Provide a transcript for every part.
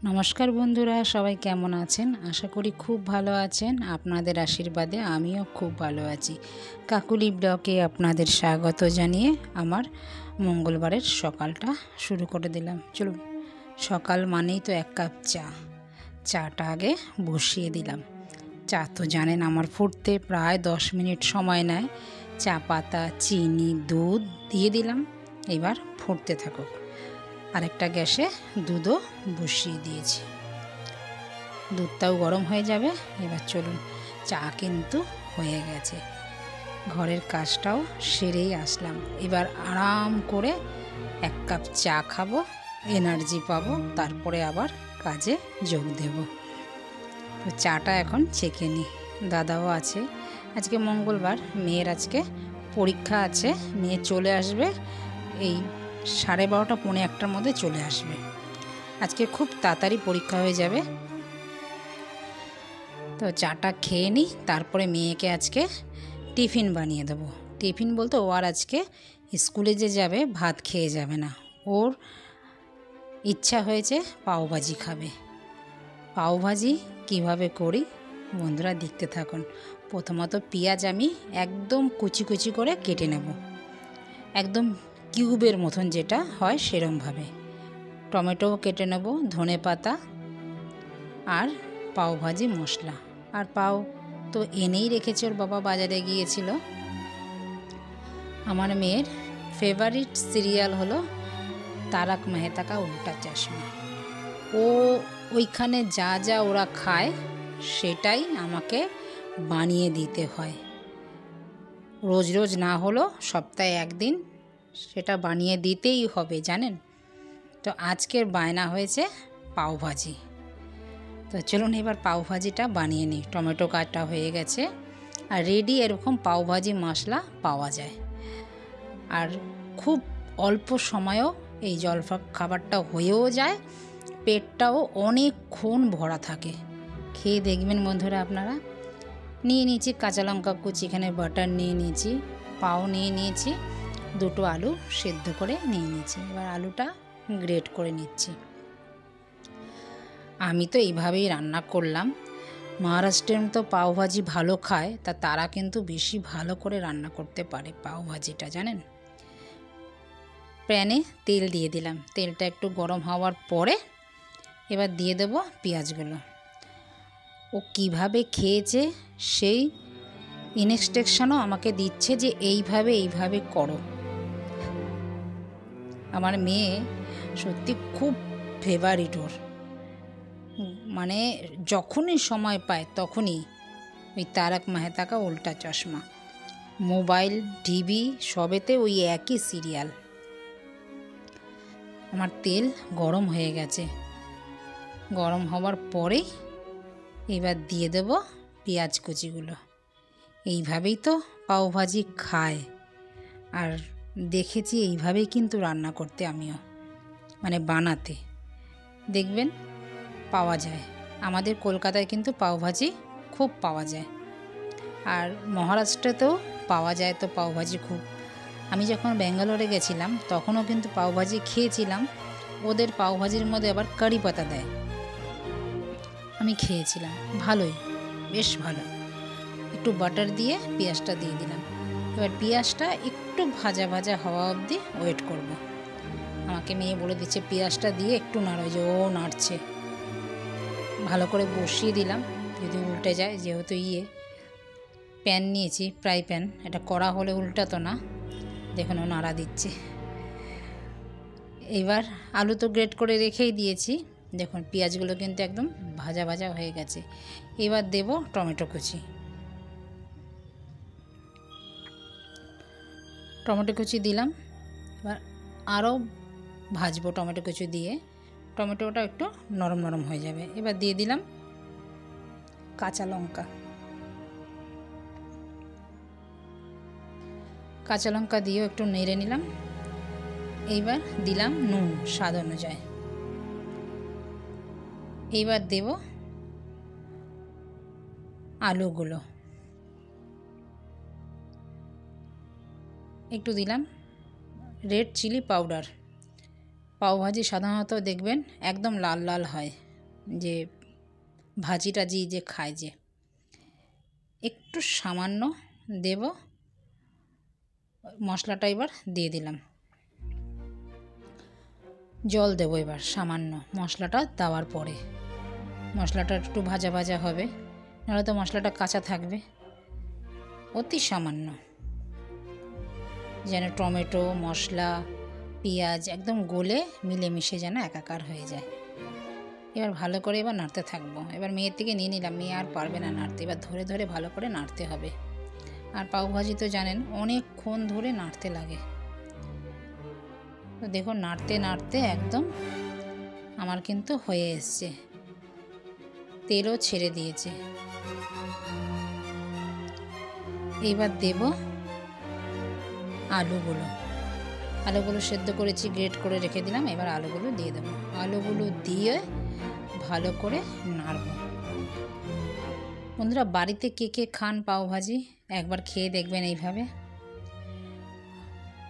নমস্কার বন্ধুরা, সবাই কেমন আছেন? আশা করি খুব ভালো আছেন। আপনাদের আশীর্বাদে আমিও খুব ভালো আছি। কাকুলি ব্লগে আপনাদের স্বাগত জানিয়ে আমার মঙ্গলবারের সকালটা শুরু করে দিলাম। চলুন, সকাল মানেই তো এক কাপ চাটা আগে বসিয়ে দিলাম। চা তো জানেন আমার ফুটতে প্রায় 10 মিনিট সময় নেয়। চা পাতা, চিনি, দুধ দিয়ে দিলাম, এবার ফুটতে থাকুক। আরেকটা গ্যাসে দুধও বসিয়ে দিয়েছি, দুধটাও গরম হয়ে যাবে। এবার চলুন, চা কিন্তু হয়ে গেছে, ঘরের কাজটাও সেরেই আসলাম। এবার আরাম করে এক কাপ চা খাবো, এনার্জি পাবো, তারপরে আবার কাজে যোগ দেব। তো চাটা এখন ছেঁকে নিই। দাদাও আছে, আজকে মঙ্গলবার, মেয়ের আজকে পরীক্ষা আছে। মেয়ে চলে আসবে এই 12:30 পৌনে 1টার মধ্যে চলে আসবে। আজকে খুব তাড়াতাড়ি পরীক্ষা হয়ে যাবে। তো চাটা খেয়ে নিই, তারপরে মেয়েকে আজকে টিফিন বানিয়ে দেবো। টিফিন বলতে ও আর আজকে স্কুলে যে যাবে ভাত খেয়ে যাবে না, ওর ইচ্ছা হয়েছে পাওভাজি খাবে। পাওভাজি কিভাবে করি বন্ধুরা দেখতে থাকুন। প্রথমত পেঁয়াজ আমি একদম কুচি কুচি করে কেটে নেব, একদম কিউবের মতন যেটা হয় সেরমভাবে। টমেটো কেটে নেব, ধনে পাতা আর পাওভাজি মশলা। আর পাও তো এনেই রেখেছে, ওর বাবা বাজারে গিয়েছিল। আমার মেয়ের ফেভারিট সিরিয়াল হলো তারক মেহতা কা উল্টা চশমা। ও ওইখানে যা যা ওরা খায় সেটাই আমাকে বানিয়ে দিতে হয়। রোজ রোজ না হলেও সপ্তাহে একদিন সেটা বানিয়ে দিতেই হবে, জানেন তো। আজকের বায়না হয়েছে পাওভাজি। তো চলুন এবার পাওভাজিটা বানিয়ে নিই। টমেটো কাটা হয়ে গেছে, আর রেডি এরকম পাওভাজি মশলা পাওয়া যায়। আর খুব অল্প সময়েও এই খাবারটা হয়েও যায়, পেটটাও অনেকক্ষণ ভরা থাকে। খেয়ে দেখবেন বন্ধুরা আপনারা। নিয়ে নিয়েছি কাঁচা লঙ্কা কুচি, এখানে বাটার নিয়ে নিয়েছি, পাও নিয়ে নিয়েছি, 2টো আলু সেদ্ধ করে নিয়ে নিয়েছি। এবার আলুটা গ্রেট করে নিচ্ছি। আমি তো এইভাবেই রান্না করলাম। মহারাষ্ট্রের তো পাওভাজি ভালো খায়, তারা কিন্তু বেশি ভালো করে রান্না করতে পারে পাওভাজিটা, জানেন। প্যানে তেল দিয়ে দিলাম, তেলটা একটু গরম হওয়ার পরে এবার দিয়ে দেব পেঁয়াজগুলো। ও কিভাবে খেয়েছে সেই ইনস্ট্রাকশনও আমাকে দিচ্ছে যে এইভাবে করো। আমার মেয়ে সত্যি খুব ফেভারিট ওর, মানে যখনই সময় পায় তখনই ওই তারক মেহতা কা উল্টা চশমা, মোবাইল, টিভি সবেতে ওই একই সিরিয়াল। আমার তেল গরম হয়ে গেছে, গরম হওয়ার পরেই এবার দিয়ে দেব পেঁয়াজ কুচিগুলো। এইভাবেই তো পাওভাজি খায়, আর দেখেছি এইভাবেই কিন্তু রান্না করতে আমিও, মানে বানাতে। দেখবেন পাওয়া যায়, আমাদের কলকাতায় কিন্তু পাওভাজি খুব পাওয়া যায়, আর মহারাষ্ট্রেতেও পাওয়া যায় তো পাওভাজি খুব। আমি যখন ব্যাঙ্গালোরে গেছিলাম তখনও কিন্তু পাওভাজি খেয়েছিলাম। ওদের পাওভাজির মধ্যে আবার কারি পাতা দেয়, আমি খেয়েছিলাম, ভালোই, বেশ ভালো। একটু বাটার দিয়ে পেঁয়াজটা দিয়ে দিলাম। এবার পেঁয়াজটা একটু ভাজা ভাজা হওয়া অবধি ওয়েট করব। আমাকে মেয়ে বলে দিচ্ছে পেঁয়াজটা দিয়ে একটু নাড়ো, যে ও নাড়ছে। ভালো করে বসিয়ে দিলাম, যদি উল্টে যায়, যেহেতু প্যান নিয়েছি, ফ্রাই প্যান, এটা কড়া হলে উল্টাতো না। দেখুন ও নাড়া দিচ্ছে। এবার আলু তো গ্রেট করে রেখেই দিয়েছি, দেখুন পেঁয়াজগুলো কিন্তু একদম ভাজা ভাজা হয়ে গেছে। এবার দেব টমেটো কুচি। টমেটো কুচি দিলাম, এবার আরও ভাজবো টমেটো কুচি দিয়ে। টমেটোটা একটু নরম নরম হয়ে যাবে। এবার দিয়ে দিলাম কাঁচা লঙ্কা। কাঁচা লঙ্কা দিয়েও একটু নেড়ে নিলাম। এইবার দিলাম নুন স্বাদ অনুযায়ী। এইবার দেব আলুগুলো, একটু দিলাম রেড চিলি পাউডার। পাওভাজি সাধারণত দেখবেন একদম লাল লাল হয়, যে ভাজি টাজি যে খায় যে, একটু সামান্য দেব মশলাটা। এবার দিয়ে দিলাম জল, দেব এবার সামান্য মশলাটা দেওয়ার পরে। মশলাটা একটু ভাজা ভাজা হবে, নাহলে তো মশলাটা কাঁচা থাকবে। অতি সামান্য, যেন টমেটো মশলা পেঁয়াজ একদম গলে মিলেমিশে যেন একাকার হয়ে যায়। এবার ভালো করে এবার নাড়তে থাকবো। এবার মেয়ের থেকে নিয়ে নিলাম, মেয়ে আর পারবে না নাড়তে, এবার ধরে ধরে ভালো করে নাড়তে হবে। আর পাওভাজি তো জানেন অনেকক্ষণ ধরে নাড়তে লাগে। তো দেখো নাড়তে নাড়তে একদম আমার কিন্তু হয়ে এসছে, তেলও ছেড়ে দিয়েছে। এইবার দেব আলুগুলো সেদ্ধ করেছি, গ্রেট করে রেখে দিলাম। এবার আলুগুলো দিয়ে দেবো। আলুগুলো দিয়ে ভালো করে নাড়ব। বন্ধুরা, বাড়িতে কে কে খান পাওভাজি একবার খেয়ে দেখবেন এইভাবে।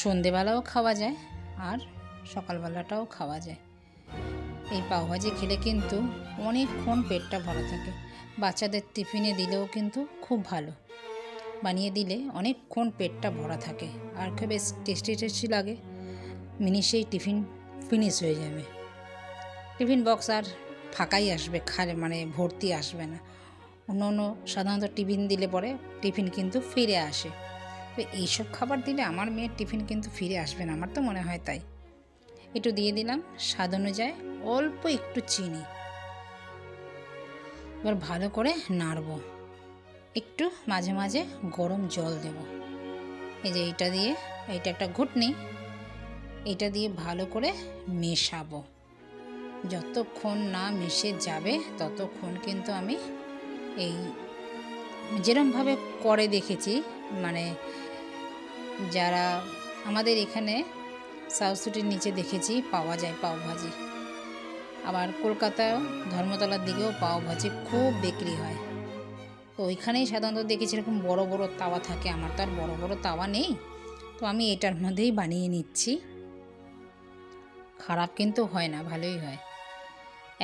সন্ধেবেলাও খাওয়া যায় আর সকালবেলাটাও খাওয়া যায়। এই পাওভাজি খেলে কিন্তু অনেকক্ষণ পেটটা ভরা থাকে। বাচ্চাদের টিফিনে দিলেও কিন্তু খুব ভালো, বানিয়ে দিলে অনেকক্ষণ পেটটা ভরা থাকে আর খুব বেশ টেস্টি টেস্টি লাগে। মিনিটেই টিফিন ফিনিশ হয়ে যাবে। টিফিন বক্স আর ফাঁকাই আসবে, মানে ভর্তি আসবে না। অন্য সাধারণত টিফিন দিলে পরে টিফিন কিন্তু ফিরে আসে, তো এইসব খাবার দিলে আমার মেয়ের টিফিন কিন্তু ফিরে আসবে না, আমার তো মনে হয় তাই। একটু দিয়ে দিলাম স্বাদ অনুযায়ী অল্প একটু চিনি। এবার ভালো করে নাড়ব। একটু মাঝে মাঝে গরম জল দেব। এই যে এইটা দিয়ে, এইটা একটা ঘুটনি, এটা দিয়ে ভালো করে মেশাবো। যতক্ষণ না মিশে যাবে ততক্ষণ কিন্তু আমি এই যেরমভাবে করে দেখেছি, মানে যারা আমাদের এখানে সাউথ সিটির নিচে দেখেছি পাওয়া যায় পাওভাজি। আবার কলকাতায় ধর্মতলার দিকেও পাওভাজি খুব বিক্রি হয়। তো ওইখানেই সাধারণত দেখেছি এরকম বড় বড় তাওয়া থাকে। আমার তো আর বড় বড় তাওয়া নেই, তো আমি এটার মধ্যেই বানিয়ে নিচ্ছি। খারাপ কিন্তু হয় না, ভালোই হয়।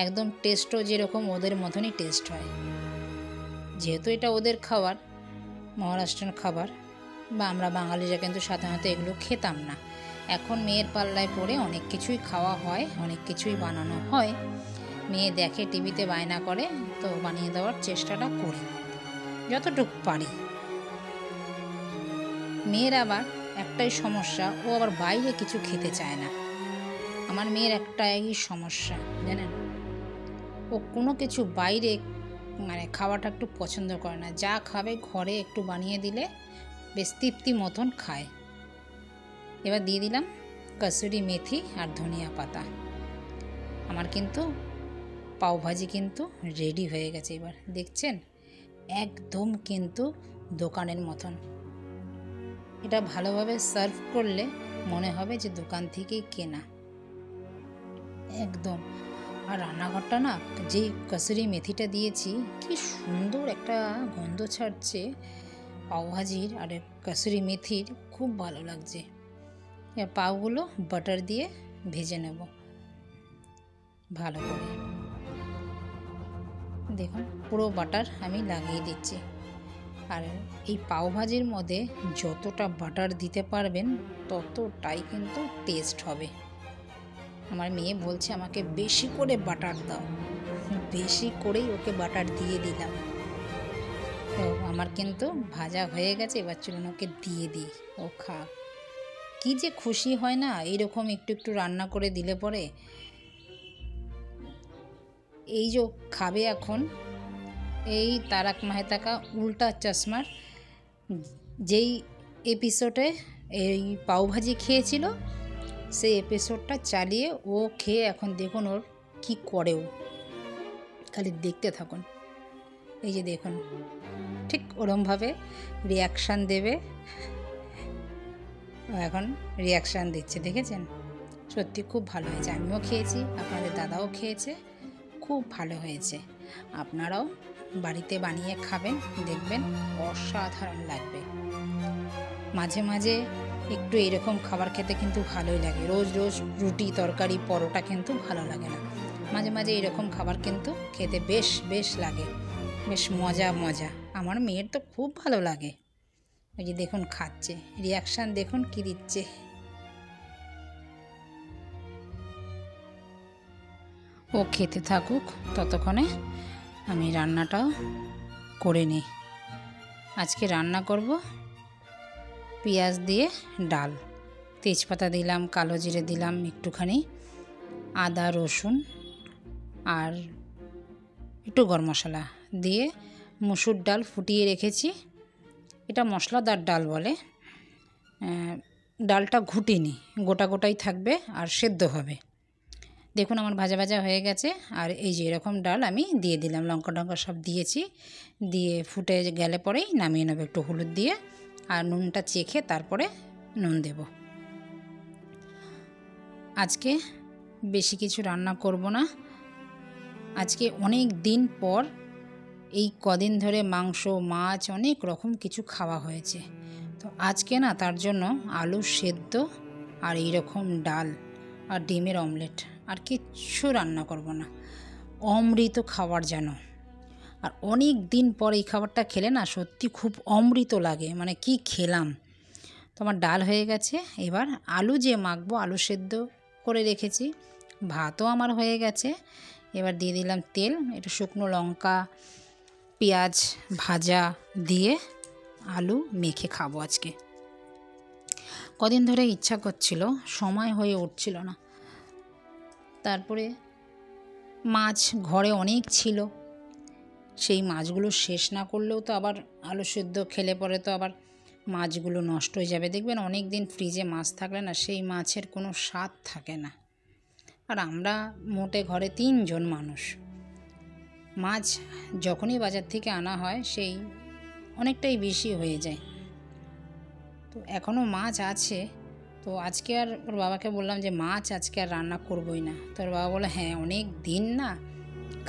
একদম টেস্টও যেরকম ওদের মতনই টেস্ট হয়। যেহেতু এটা ওদের খাবার, মহারাষ্ট্রের খাবার, বা আমরা বাঙালিরা কিন্তু সাধারণত এগুলো খেতাম না। এখন মেয়ের পাল্লায় পড়ে অনেক কিছুই খাওয়া হয়, অনেক কিছুই বানানো হয়। মেয়ে দেখে টিভিতে বায়না করে, তো বানিয়ে দেওয়ার চেষ্টাটা করি যতটুকু পারি। মেয়ের আবার একটাই সমস্যা, ও আবার বাইরে কিছু খেতে চায় না। আমার মেয়ের একটাই সমস্যা জানেন, ও কোনো কিছু বাইরে মানে খাওয়াটা একটু পছন্দ করে না। যা খাবে ঘরে একটু বানিয়ে দিলে বেশ তৃপ্তি মতন খায়। এবার দিয়ে দিলাম কসুরি মেথি আর ধনিয়া পাতা। আমার কিন্তু পাওভাজি কিন্তু রেডি হয়ে গেছে। এবার দেখছেন একদম কিন্তু দোকানের মতন। এটা ভালোভাবে সার্ভ করলে মনে হবে যে দোকান থেকেই কেনা একদম। আর রান্নাঘরটা না, যেই কসুরি মেথিটা দিয়েছি কি সুন্দর একটা গন্ধ ছাড়ছে পাওভাজির আর কসুরি মেথির, খুব ভালো লাগছে। এবার পাওগুলো বাটার দিয়ে ভেজে নেব ভালো করে। দেখুন পুরো বাটার আমি লাগিয়ে দিচ্ছি। আর এই পাওভাজির মধ্যে যতটা বাটার দিতে পারবেন ততটাই কিন্তু টেস্ট হবে। আমার মেয়ে বলছে আমাকে বেশি করে বাটার দাও, বেশি করেই ওকে বাটার দিয়ে দিলাম। তো আমার কিন্তু ভাজা হয়ে গেছে, এবার চলুন ওকে দিয়ে দিই, ও খাক। কী যে খুশি হয় না এইরকম একটু একটু রান্না করে দিলে পরে। এই যে খাবে এখন এই তারক মেহতা কা উল্টা চশমার যেই এপিসোডে এই পাওভাজি খেয়েছিল, সেই এপিসোডটা চালিয়ে ও খেয়ে এখন দেখুন ওর কী করেও, খালি দেখতে থাকুন। এই যে দেখুন ঠিক ওরমভাবে রিয়াকশান দেবে। এখন রিয়াকশান দিচ্ছে, দেখেছেন? সত্যি খুব ভালো হয়েছে। আমিও খেয়েছি, আপনাদের দাদাও খেয়েছে, খুব ভালো হয়েছে। আপনারাও বাড়িতে বানিয়ে খাবেন, দেখবেন অসাধারণ লাগবে। মাঝে মাঝে একটু এরকম খাবার খেতে কিন্তু ভালোই লাগে। রোজ রোজ রুটি তরকারি পরোটা কিন্তু ভালো লাগে না। মাঝে মাঝে এরকম খাবার কিন্তু খেতে বেশ লাগে, বেশ মজা। আমার মেয়ের তো খুব ভালো লাগে। ওই যে দেখুন খাচ্ছে, রিয়াকশান দেখুন কি দিচ্ছে। ও খেতে থাকুক, ততক্ষণে আমি রান্নাটাও করে নিই। আজকে রান্না করব পেঁয়াজ দিয়ে ডাল, তেজপাতা দিলাম, কালো জিরে দিলাম একটুখানি, আদা রসুন আর একটু গরম মশলা দিয়ে মুসুর ডাল ফুটিয়ে রেখেছি। এটা মশলাদার ডাল বলে। ডালটা ঘুটিনি, গোটাই থাকবে আর সেদ্ধ হবে। দেখুন আমার ভাজা হয়ে গেছে। আর এই যে এরকম ডাল আমি দিয়ে দিলাম, লঙ্কা টঙ্কা সব দিয়েছি, দিয়ে ফুটে গেলে পরেই নামিয়ে নেব একটু হলুদ দিয়ে, আর নুনটা চেখে তারপরে নুন দেব। আজকে বেশি কিছু রান্না করব না। আজকে অনেক দিন পর, এই কদিন ধরে মাংস মাছ অনেক রকম কিছু খাওয়া হয়েছে, তো আজকে না তার জন্য আলু সেদ্ধ আর এইরকম ডাল আর ডিমের অমলেট, আর কিচ্ছু রান্না করব না। অমৃত খাবার যেন। আর অনেক দিন পর এই খাবারটা খেলে না সত্যি খুব অমৃত লাগে, মানে কি খেলাম। তো আমার ডাল হয়ে গেছে। এবার আলু যে মাখবো, আলু সেদ্ধ করে রেখেছি, ভাতও আমার হয়ে গেছে। এবার দিয়ে দিলাম তেল, একটু শুকনো লঙ্কা, পেঁয়াজ ভাজা দিয়ে আলু মেখে খাবো আজকে। কদিন ধরে ইচ্ছা করছিল, সময় হয়ে উঠছিল না। তারপরে মাছ ঘরে অনেক ছিল, সেই মাছগুলো শেষ না করলেও তো আবার আলু সেদ্ধ খেলে পরে তো আবার মাছগুলো নষ্ট হয়ে যাবে। দেখবেন অনেক দিন ফ্রিজে মাছ থাকলে না সেই মাছের কোনো স্বাদ থাকে না। আর আমরা মোটে ঘরে 3 জন মানুষ, মাছ যখনই বাজার থেকে আনা হয় সেই অনেকটাই বেশি হয়ে যায়। তো এখনও মাছ আছে। তো আজকে আর ওর বাবাকে বললাম যে মাছ আজকে আর রান্না করবই না। তো ওর বাবা বললো হ্যাঁ অনেক দিন না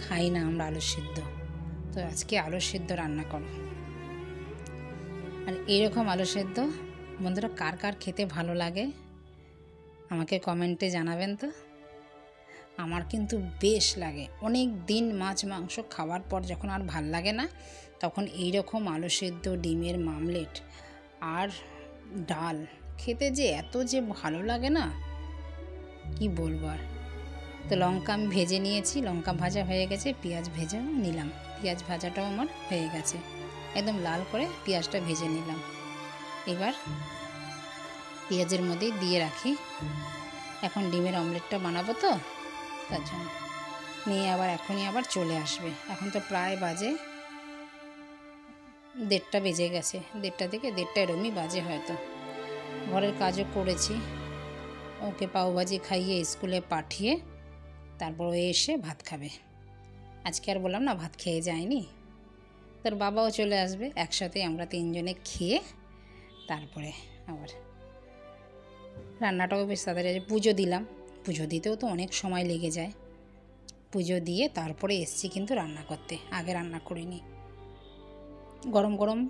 খাই না আমরা আলু সেদ্ধ, তো আজকে আলু সেদ্ধ রান্না করো। আর এইরকম আলু সেদ্ধ বন্ধুরা কার কার খেতে ভালো লাগে আমাকে কমেন্টে জানাবেন তো। আমার কিন্তু বেশ লাগে। অনেক দিন মাছ মাংস খাওয়ার পর যখন আর ভাল লাগে না, তখন এইরকম আলু সেদ্ধ, ডিমের মামলেট আর ডাল খেতে যে এত যে ভালো লাগে না, কি বলবো আর। তো লঙ্কা আমি ভেজে নিয়েছি, লঙ্কা ভাজা হয়ে গেছে, পেঁয়াজ ভেজেও নিলাম, পেঁয়াজ ভাজাটাও আমার হয়ে গেছে, একদম লাল করে পেঁয়াজটা ভেজে নিলাম। এবার পেঁয়াজের মধ্যেই দিয়ে রাখি, এখন ডিমের অমলেটটা বানাবো তো তার জন্য। মেয়ে আবার এখনই আবার চলে আসবে, এখন তো প্রায় বাজে 1:30 বেজে গেছে, 1:30 থেকে 1:30 এরমই বাজে হয়তো। ঘরের কাজও করেছি, ওকে পাওভাজি খাইয়ে স্কুলে পাঠিয়ে তারপর ও এসে ভাত খাবে। আজকে আর বললাম না ভাত খেয়ে যায়নি, তোর বাবাও চলে আসবে, একসাথে আমরা 3 জনে খেয়ে তারপরে আবার রান্নাটাও বেশ তাড়াতাড়ি। পুজো দিলাম, পুজো দিতেও তো অনেক সময় লেগে যায়। পুজো দিয়ে তারপরে এসছি কিন্তু রান্না করতে, আগে রান্না করিনি। গরম গরম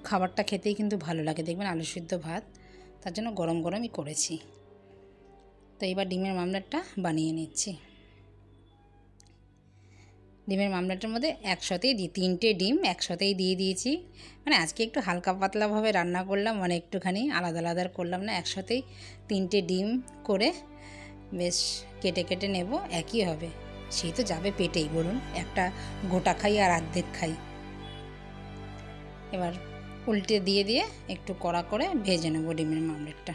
খাবারটা খেতেই কিন্তু ভালো লাগে, দেখবেন আলু সিদ্ধ ভাত, তার জন্য গরম গরমই করেছি। তো এবার ডিমের মামলেটটা বানিয়ে নিচ্ছি। ডিমের মামলেটের মধ্যে একসাথেই 3টে ডিম একসাথেই দিয়ে দিয়েছি। মানে আজকে একটু হালকা পাতলাভাবে রান্না করলাম, মানে একটুখানি আলাদা আলাদা করলাম না, একসাথেই 3টে ডিম করে বেশ কেটে নেব, একই হবে, সেই তো যাবে পেটেই বলুন, একটা গোটা খাই আর অর্ধেক খাই। এবার উল্টে দিয়ে একটু কড়া করে ভেজে নেব ডিমের মামলেটটা।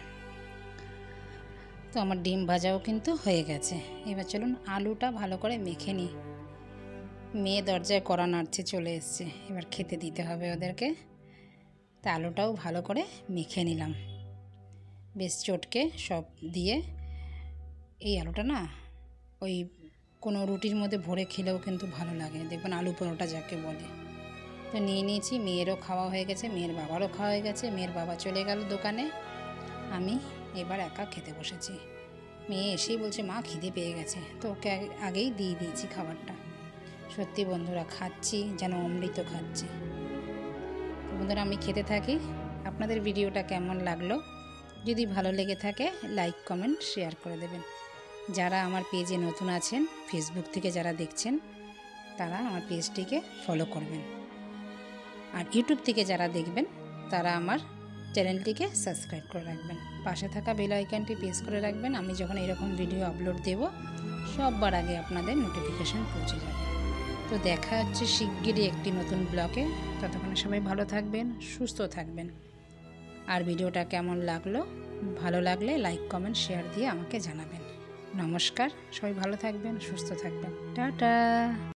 তো আমার ডিম ভাজাও কিন্তু হয়ে গেছে। এবার চলুন আলুটা ভালো করে মেখে নিই। মেয়ে দরজায় কড়া নাড়ছে, চলে এসছে, এবার খেতে দিতে হবে ওদেরকে। তা আলুটাও ভালো করে মেখে নিলাম বেশ চটকে সব দিয়ে। এই আলুটা না ওই কোনো রুটির মধ্যে ভরে খেলেও কিন্তু ভালো লাগে, দেখবেন আলু পরোটা যাকে বলে। তো নিয়ে নিয়েছি, মেয়েরও খাওয়া হয়ে গেছে, মেয়ের বাবারও খাওয়া হয়ে গেছে। মেয়ের বাবা চলে গেল দোকানে, আমি এবার একা খেতে বসেছি। মেয়ে এসেই বলছে মা খিদে পেয়ে গেছে, তো ওকে আগেই দিয়ে দিয়েছি খাবারটা। সত্যি বন্ধুরা খাচ্ছি যেন অমৃত খাচ্ছি। তো বন্ধুরা আমি খেতে থাকি। আপনাদের ভিডিওটা কেমন লাগলো, যদি ভালো লেগে থাকে লাইক কমেন্ট শেয়ার করে দেবেন। যারা আমার পেজে নতুন আছেন, ফেসবুক থেকে যারা দেখছেন, তারা আমার পেজটিকে ফলো করবেন। আর ইউটিউব থেকে যারা দেখবেন তারা আমার চ্যানেলটিকে সাবস্ক্রাইব করে রাখবেন। পাশে থাকা বেল আইকনটি প্রেস করে রাখবেন। আমি যখন এরকম ভিডিও আপলোড দেব সববার আগে আপনাদের নোটিফিকেশান পৌঁছে যাবে। তো দেখা হচ্ছে শিগগিরই একটি নতুন ব্লগে। ততক্ষণে সবাই ভালো থাকবেন, সুস্থ থাকবেন। আর ভিডিওটা কেমন লাগলো, ভালো লাগলে লাইক, কমেন্ট, শেয়ার দিয়ে আমাকে জানাবেন। নমস্কার, সবাই ভালো থাকবেন, সুস্থ থাকবেন। টাটা।